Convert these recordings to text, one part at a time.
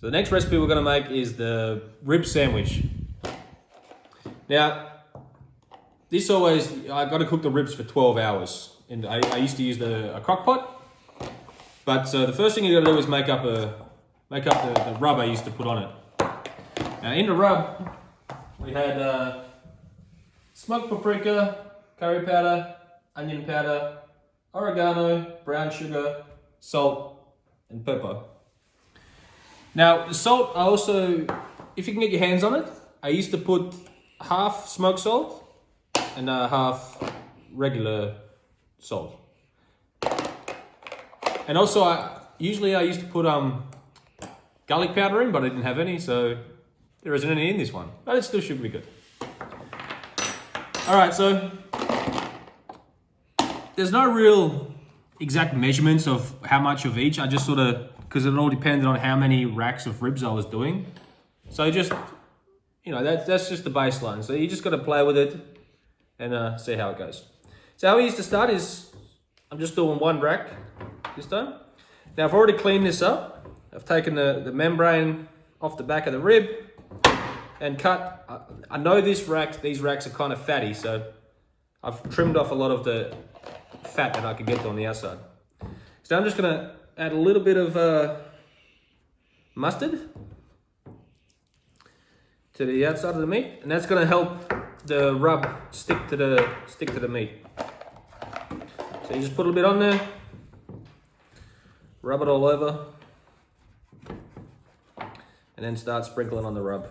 So the next recipe we're going to make is the rib sandwich. Now, I've got to cook the ribs for 12 hours. And I used to use a crock-pot. But so the first thing you got to do is make up the rub I used to put on it. Now in the rub, we had smoked paprika, curry powder, onion powder, oregano, brown sugar, salt, and pepper. Now the salt, if you can get your hands on it, I used to put half smoked salt and half regular salt. And also, I used to put garlic powder in, but I didn't have any, so there isn't any in this one. But it still should be good. All right, so there's no real exact measurements of how much of each. I just sort of, because it all depended on how many racks of ribs I was doing. So just, that's just the baseline. So you just got to play with it and see how it goes. So how we used to start is, I'm just doing one rack this time. Now I've already cleaned this up. I've taken the membrane off the back of the rib and cut. I know these racks are kind of fatty, so I've trimmed off a lot of the fat that I could get on the outside. So I'm just gonna add a little bit of mustard to the outside of the meat, and that's gonna help the rub stick to the meat. So you just put a little bit on there, rub it all over, and then start sprinkling on the rub.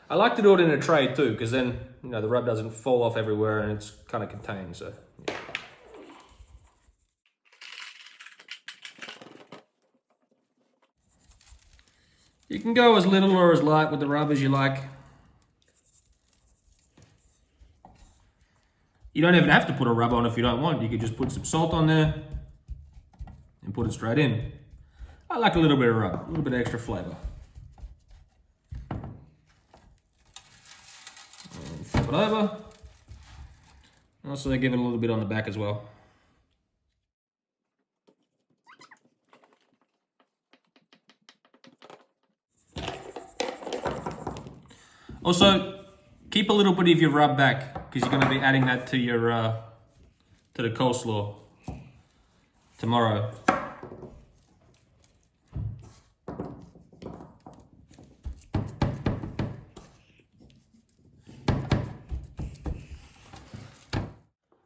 I like to do it in a tray too, because then the rub doesn't fall off everywhere and it's kind of contained. So yeah. You can go as little or as light with the rub as you like. You don't even have to put a rub on if you don't want. You could just put some salt on there and put it straight in. I like a little bit of rub, a little bit of extra flavor. And flip it over. Also, they give it a little bit on the back as well. Also, keep a little bit of your rub back because you're going to be adding that to your to the coleslaw tomorrow.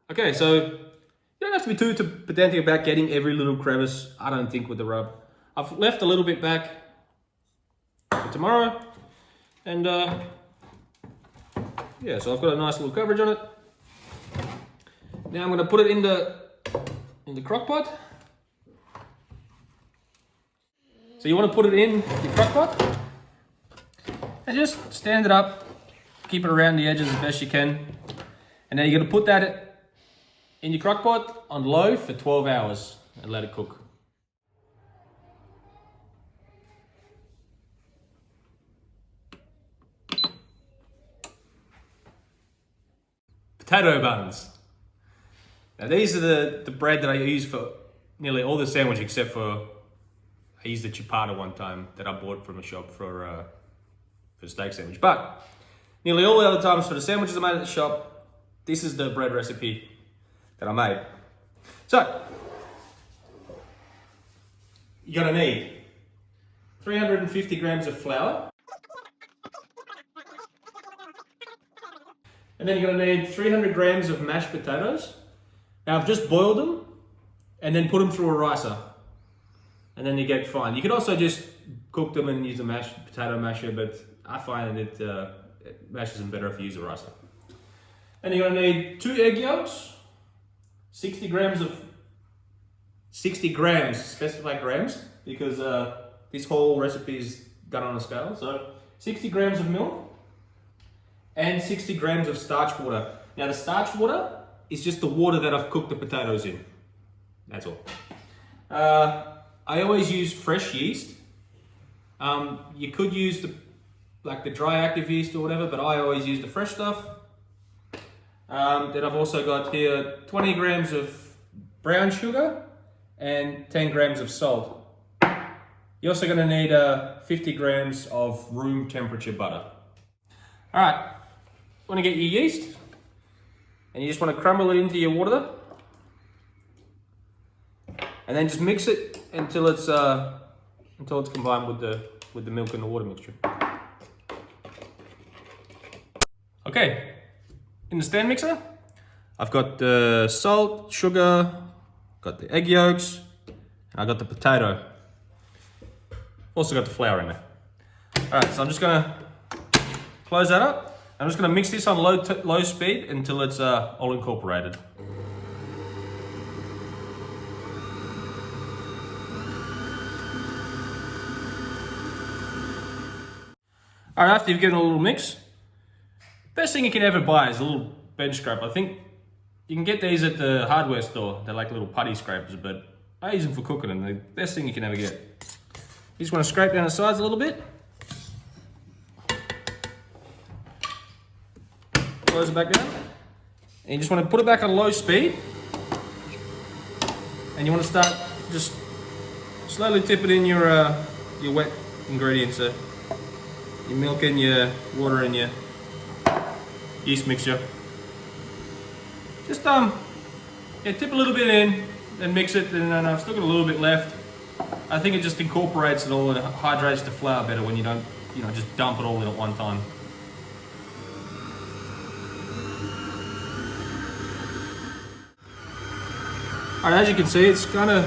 Okay, so you don't have to be too pedantic about getting every little crevice, I don't think, with the rub. I've left a little bit back for tomorrow, and yeah, so I've got a nice little coverage on it. Now I'm going to put it in the crock-pot. So you want to put it in your crock-pot and just stand it up, keep it around the edges as best you can, and then you're going to put that in your crock-pot on low for 12 hours and let it cook. Potato buns. Now these are the bread that I use for nearly all the sandwich except for, I used the ciabatta one time that I bought from a shop for steak sandwich. But nearly all the other times for the sandwiches I made at the shop, this is the bread recipe that I made. So, you're gonna need 350 grams of flour. And then you're gonna need 300 grams of mashed potatoes. Now I've just boiled them and then put them through a ricer. And then you get fine. You could also just cook them and use a potato masher, but I find that it mashes them better if you use a ricer. And you're gonna need 2 egg yolks, 60 grams, specify grams, because this whole recipe is done on a scale. So 60 grams of milk and 60 grams of starch water. Now the starch water is just the water that I've cooked the potatoes in. That's all. I always use fresh yeast. You could use the dry active yeast or whatever, but I always use the fresh stuff. Then I've also got here 20 grams of brown sugar and 10 grams of salt. You're also going to need 50 grams of room temperature butter. All right, want to get your yeast, and you just want to crumble it into your water, and then just mix it until it's combined with the milk and the water mixture. Okay, in the stand mixer, I've got the salt, sugar, got the egg yolks, and I got the potato. Also got the flour in there. All right, so I'm just gonna close that up. I'm just gonna mix this on low speed until it's all incorporated. All right, after you've given it a little mix, best thing you can ever buy is a little bench scraper. I think you can get these at the hardware store. They're like little putty scrapers, but I use them for cooking, and they're the best thing you can ever get. You just want to scrape down the sides a little bit. Close it back down. And you just want to put it back on low speed. And you want to start just slowly tip it in your wet ingredients. Your milk and your water and your yeast mixture. Just tip a little bit in and mix it, and I've still got a little bit left. I think it just incorporates it all and hydrates the flour better when you don't, just dump it all in at one time. All right, as you can see, it's kind of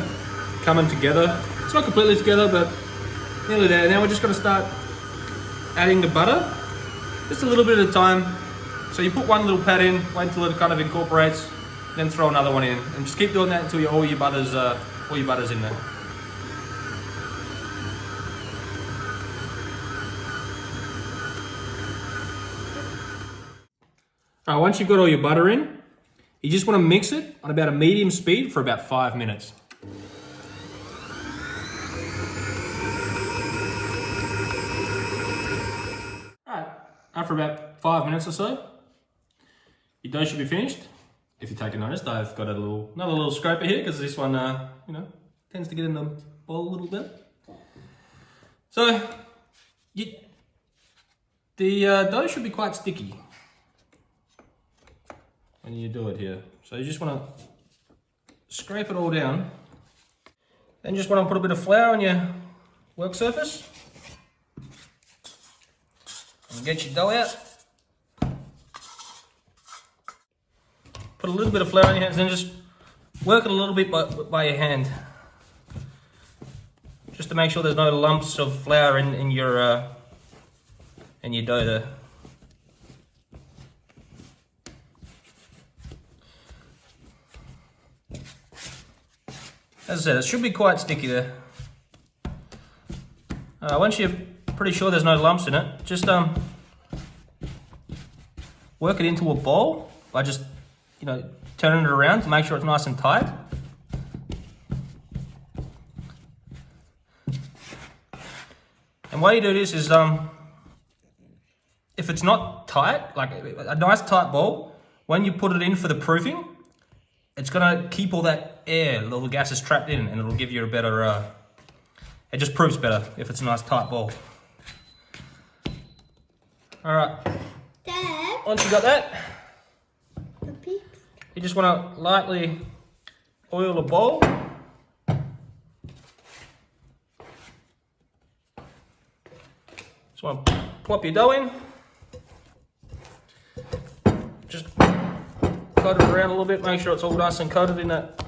coming together. It's not completely together, but nearly there. Now we're just going to start adding the butter, just a little bit at a time. So you put one little pat in, wait until it kind of incorporates, then throw another one in, and just keep doing that until all your butter's in there. All right, once you've got all your butter in, you just want to mix it on about a medium speed for about 5 minutes. All right, after about 5 minutes or so, your dough should be finished. If you take a notice, I've got another little scraper here because this one, tends to get in the bowl a little bit. So, the dough should be quite sticky when you do it here. So you just want to scrape it all down. Then you just want to put a bit of flour on your work surface. And get your dough out. Put a little bit of flour on your hands and just work it a little bit by your hand. Just to make sure there's no lumps of flour in your dough there. As I said, it should be quite sticky there. Once you're pretty sure there's no lumps in it, just work it into a ball by just turning it around to make sure it's nice and tight. And why you do this is, if it's not tight, like a nice tight ball, when you put it in for the proofing, it's gonna keep all that air, all the gases trapped in, and it'll give you a better, it just proofs better if it's a nice tight ball. All right. Dad. Once you got that, The peeps. you just want to lightly oil a bowl. Just want to plop your dough in. Just coat it around a little bit, make sure it's all nice and coated in that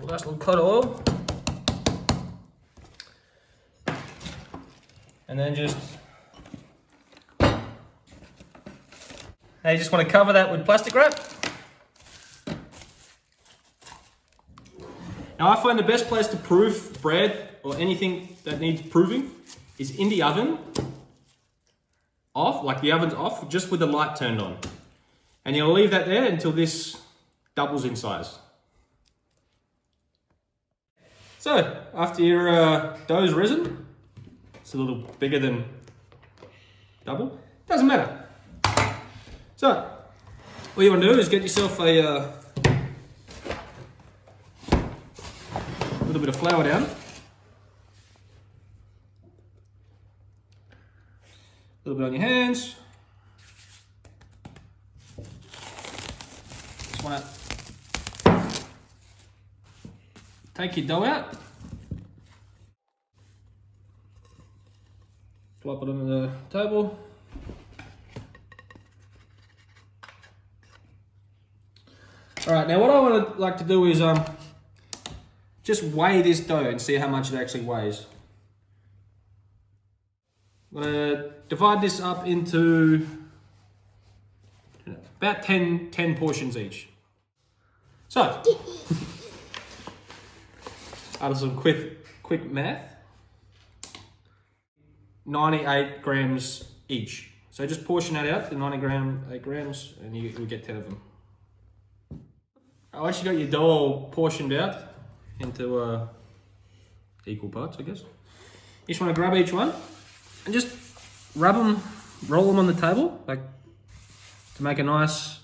nice little coat of oil. And then you just want to cover that with plastic wrap. Now I find the best place to proof bread or anything that needs proofing is in the oven, off, like the oven's off, just with the light turned on. And you'll leave that there until this doubles in size. So, after your dough's risen, it's a little bigger than double, doesn't matter. So, what you want to do is get yourself a little bit of flour down. A little bit on your hands. Just want to take your dough out. Plop it on the table. All right, now what I would like to do is just weigh this dough and see how much it actually weighs. I'm gonna divide this up into about 10 portions each. So, out of some quick math, 98 grams each. So just portion that out to 8 grams, and you get 10 of them. Once you got your dough all portioned out into equal parts, I guess, you just want to grab each one and just rub them, roll them on the table, like to make a nice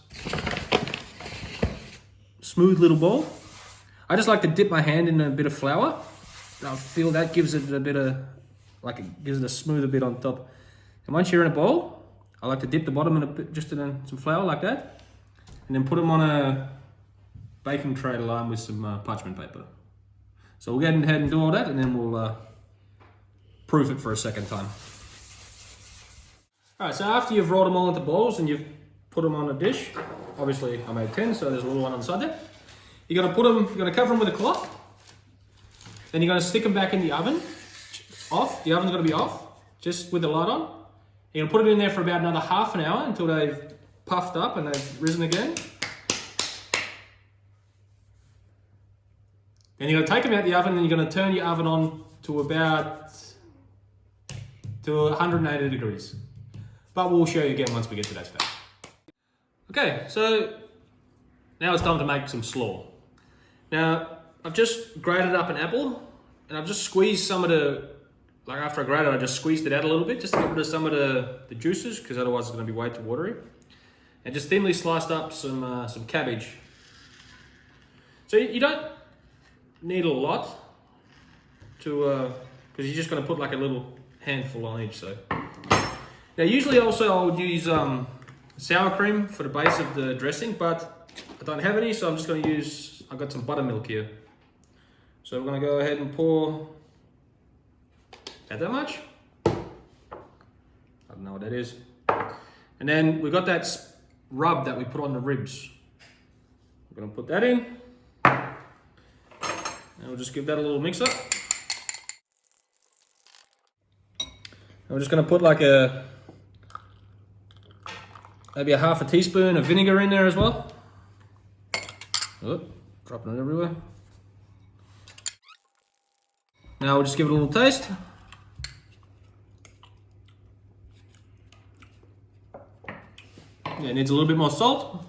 smooth little ball. I just like to dip my hand in a bit of flour. I feel that gives it a bit of, like it gives it a smoother bit on top. And once you're in a bowl, I like to dip the bottom in a bit, just in some flour like that, and then put them on a baking tray lined with some parchment paper. So we'll go ahead and do all that, and then we'll proof it for a second time. All right, so after you've rolled them all into balls and you've put them on a dish, obviously I made 10, so there's a little one on the side there. You're gonna cover them with a cloth. Then you're gonna stick them back in the oven, off. The oven's gonna be off, just with the light on. You're gonna put it in there for about another half an hour until they've puffed up and they've risen again. Then you're gonna take them out the oven and you're gonna turn your oven on to about 180 degrees. But we'll show you again once we get to that stage. Okay, so now it's time to make some slaw. Now, I've just grated up an apple and I've just squeezed some of the, like after I grated it, I just squeezed it out a little bit just to get rid of some of the juices, because otherwise it's gonna be way too watery. And just thinly sliced up some cabbage. So you don't need a lot to, because you're just gonna put like a little handful on each. So now usually also I would use sour cream for the base of the dressing, but I don't have any, so I'm just going to use, I've got some buttermilk here. So we're going to go ahead and pour about that much. I don't know what that is. And then we've got that rub that we put on the ribs. We're going to put that in. And we'll just give that a little mix up. And we're just going to put like maybe a half a teaspoon of vinegar in there as well. Oh, dropping it everywhere. Now we'll just give it a little taste. Yeah, it needs a little bit more salt.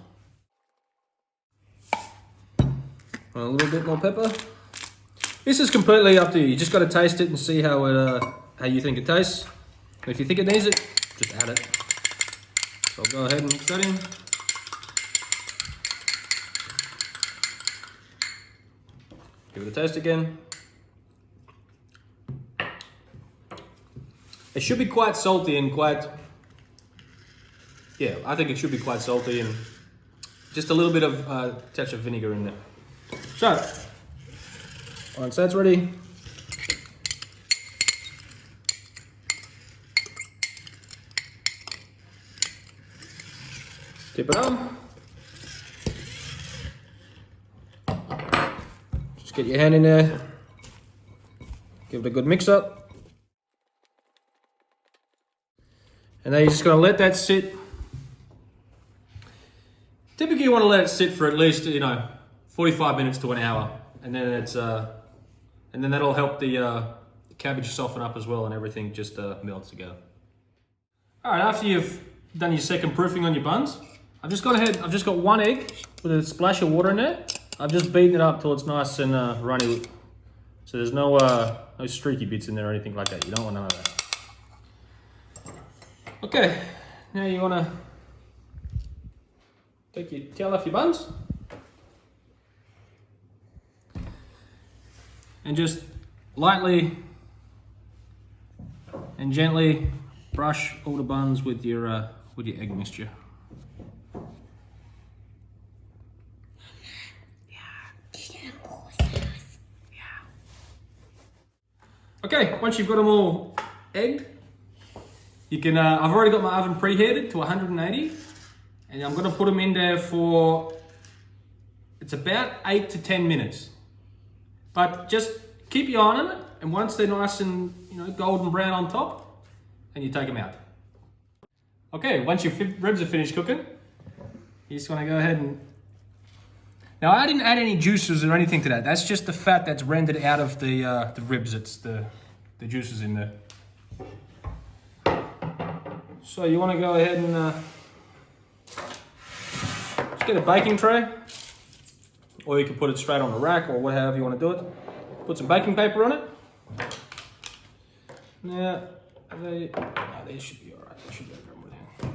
A little bit more pepper. This is completely up to you. You just got to taste it and see how you think it tastes. And if you think it needs it, just add it. So I'll go ahead and mix that in. Give it a taste again. It should be quite salty and quite, yeah, I think it should be quite salty, and just a little bit of touch of vinegar in there. So, once that's ready, tip it on. Just get your hand in there, give it a good mix up. And then you're just going to let that sit. Typically you want to let it sit for at least, 45 minutes to an hour. And then and then that'll help the cabbage soften up as well, and everything just melts together. All right, after you've done your second proofing on your buns, I've just got one egg with a splash of water in there. I've just beaten it up till it's nice and runny. So there's no streaky bits in there or anything like that. You don't want none of that. Okay, now you want to take your tail off your buns and just lightly and gently brush all the buns with your egg mixture. Okay, once you've got them all egged, you can. I've already got my oven preheated to 180, and I'm going to put them in there for. It's about 8 to 10 minutes, but just keep your eye on it. And once they're nice and golden brown on top, and you take them out. Okay, once your ribs are finished cooking, you just want to go ahead and. Now I didn't add any juices or anything to that. That's just the fat that's rendered out of the ribs. It's the juices in there. So you want to go ahead and just get a baking tray, or you can put it straight on the rack, or whatever you want to do it. Put some baking paper on it. Now they should be all right. They should be okay.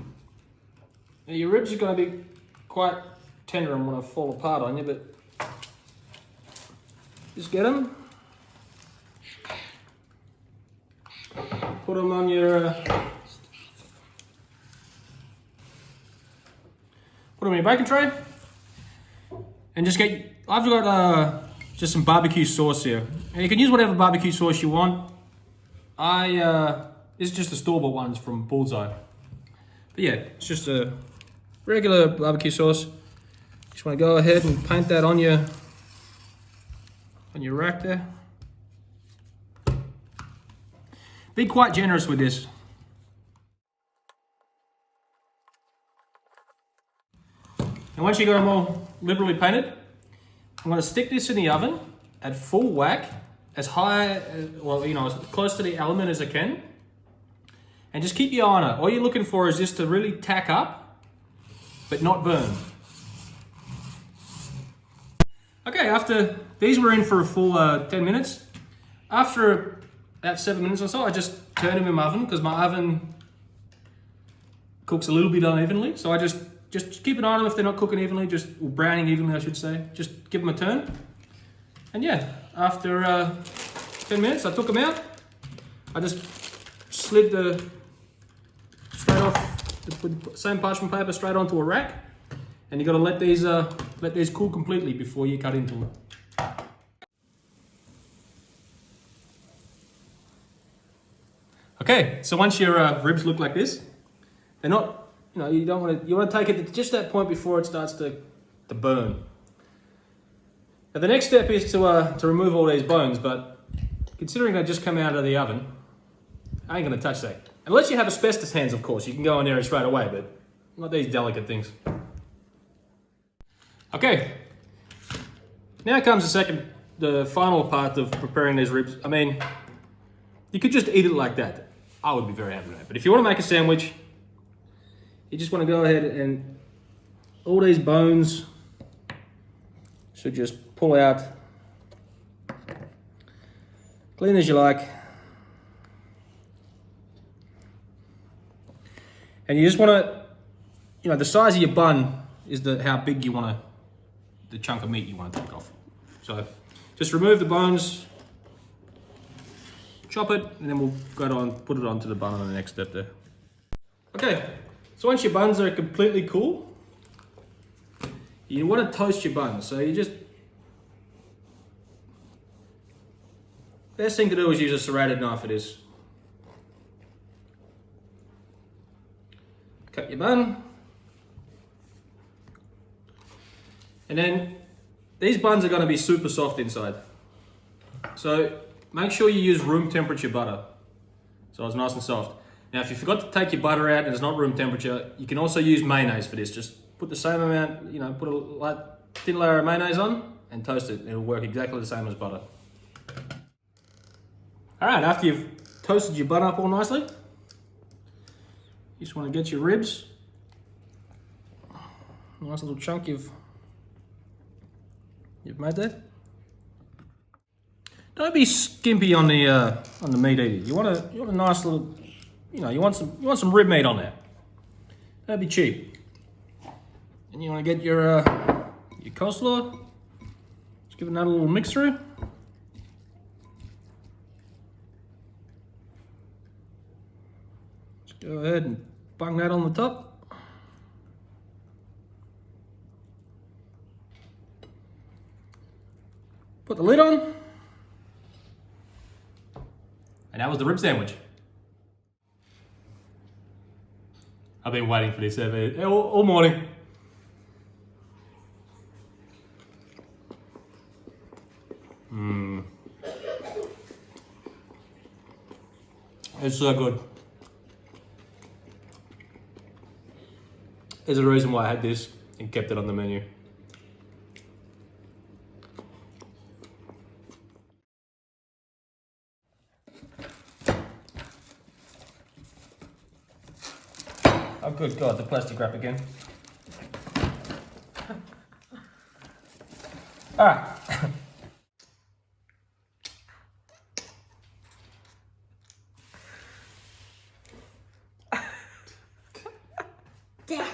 Now your ribs are going to be quite tender and want to fall apart on you, but just get them, put them on your baking tray, and just get. I've got just some barbecue sauce here. And you can use whatever barbecue sauce you want. This is just the store-bought ones from Bullseye. But yeah, it's just a regular barbecue sauce. Just want to go ahead and paint that on your rack there. Be quite generous with this. And once you got them all liberally painted, I'm going to stick this in the oven at full whack, as high, as close to the element as I can. And just keep your eye on it. All you're looking for is just to really tack up, but not burn. Okay, after these were in for a full 10 minutes, after about 7 minutes or so, I just turned them in my oven because my oven cooks a little bit unevenly. So I just keep an eye on them if they're not cooking evenly, or browning evenly, I should say. Just give them a turn. And yeah, after 10 minutes, I took them out. I just slid straight off the same parchment paper straight onto a rack. And you got to let these cool completely before you cut into them. Okay, so once your ribs look like this, they're not, you don't want to take it to just that point before it starts to burn. Now the next step is to remove all these bones, but considering they just come out of the oven, I ain't going to touch that. Unless you have asbestos hands, of course, you can go in there straight away, but not these delicate things. Okay, now comes the final part of preparing these ribs. I mean, you could just eat it like that. I would be very happy with that. But if you want to make a sandwich, you just want to go ahead and all these bones should just pull out, clean as you like. And you just want to, the size of your bun is how big you want the chunk of meat you want to take off. So just remove the bones, chop it, and then we'll put it onto the bun on the next step there. Okay, so once your buns are completely cool, you want to toast your buns. So best thing to do is use a serrated knife for this. Cut your bun. And then these buns are going to be super soft inside. So make sure you use room temperature butter. So it's nice and soft. Now if you forgot to take your butter out and it's not room temperature, you can also use mayonnaise for this. Just put the same amount, put a light, thin layer of mayonnaise on and toast it. It'll work exactly the same as butter. All right, after you've toasted your bun up all nicely, you just want to get your ribs. Nice little chunk you've made that. Don't be skimpy on the meat either. You want a nice little, you want some rib meat on there. Don't be cheap. And you want to get your coleslaw. Just give it another little mix through. Just Go ahead and bung that on the top. Put the lid on. And that was the rib sandwich. I've been waiting for this all morning. It's so good. There's a reason why I had this and kept it on the menu. Oh good God, the plastic wrap again. Ah. Dad.